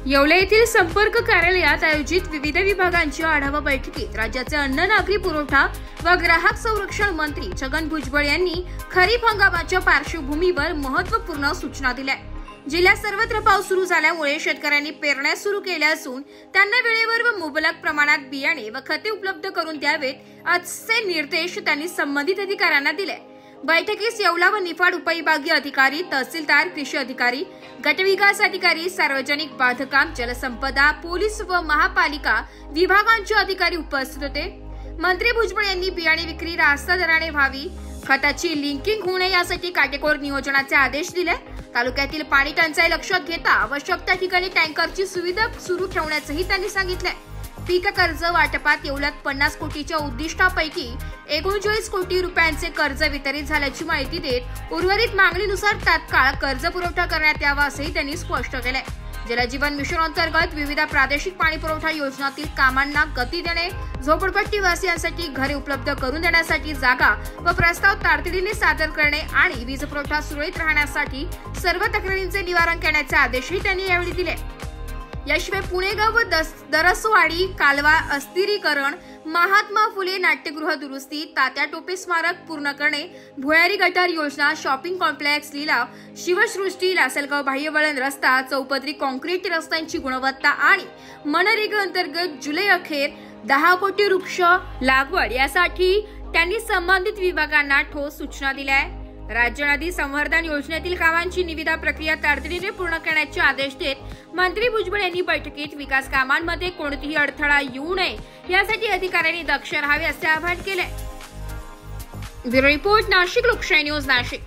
येवले येथील संपर्क कार्यालयात आयोजित विविध विभागांच्या आढावा बैठकीत राज्याचे अन्न नागरी पुरवठा व ग्राहक संरक्षण मंत्री छगन भुजबळ यांनी खरीप हंगामाच्या पार्श्वभूमीवर महत्त्वपूर्ण सूचना दिल्या। जिल्ह्यात सर्वत्र पाऊस सुरू झाल्यामुळे शेतकऱ्यांनी पेरण्या सुरू केल्या असून त्यांना वेळेवर व मुबलक प्रमाणात बियाणे व खते उपलब्ध करून द्यावेत असे निर्देश त्यांनी संबंधित अधिकाऱ्यांना दिले। बैठकीस येवला व निफाड उपविभागीय अधिकारी, तहसीलदार, कृषी अधिकारी, गटविकास अधिकारी, सार्वजनिक बांधकाम, जलसंपदा, पोलीस व महापालिका विभागांचे अधिकारी उपस्थित होते। मंत्री भुजबळ यांनी बियाणे विक्री रास्त दराने व्हावी, खताची लिंकिंग होऊ नये यासाठी काटेकोर नियोजनाचे आदेश दिले। तालुक्यातील पाणी टंचाई लक्षात घेता आवश्यक त्या ठिकाणी टँकरची सुविधा सुरू ठेवण्याचंही त्यांनी सांगितले। पीक कर्ज वाटपात येवल्यात 50 कोटीच्या उद्दिष्टापैकी 39 कोटी रुपयांचे कर्ज वितरित झाल्याची माहिती देत उर्वरित मागणीनुसार तात्काळ कर्ज पुरवठा करण्यात यावा असेही त्यांनी स्पष्ट केले। जलजीवन मिशन अंतर्गत विविध प्रादेशिक पाणी पुरवठा योजनांतील कामांना गती देणे, झोपडपट्टी वासियांसाठी घरे उपलब्ध करून देण्यासाठी जागा व प्रस्ताव तातडीने सादर करणे आणि वीज पुरवठा सुरळीत राहण्यासाठी सर्व तक्रारींचे निवारण करण्याचे आदेशही त्यांनी यावेळी दिले। याशिवाय पुणेगाव व दरसवाडी कालवा अस्थिरीकरण, महात्मा फुले नाट्यगृह दुरुस्ती, तात्या टोपे स्मारक पूर्ण करणे, भुयारी गटार योजना, शॉपिंग कॉम्प्लेक्स लिलाव, शिवसृष्टी, लासलगाव बाह्यवळण रस्ता, चौपदरी कॉन्क्रीट रस्त्यांची गुणवत्ता आणि मनरेगा अंतर्गत जुलै अखेर 10 कोटी वृक्ष लागवड यासाठी त्यांनी संबंधित विभागांना ठोस सूचना दिल्या आहेत। राज्य नदी संवर्धन योजनेतील कामांची निविदा प्रक्रिया तातडीने पूर्ण करण्याचे आदेश देत मंत्री भुजबळ यांनी बैठकीत विकास कामांमध्ये कोणतीही अडथळा येऊ नये यासाठी अधिकाऱ्यांनी दक्ष राहावे असे आवाहन केले। ब्युरो रिपोर्ट, नाशिक लोकशाही न्यूज, नाशिक।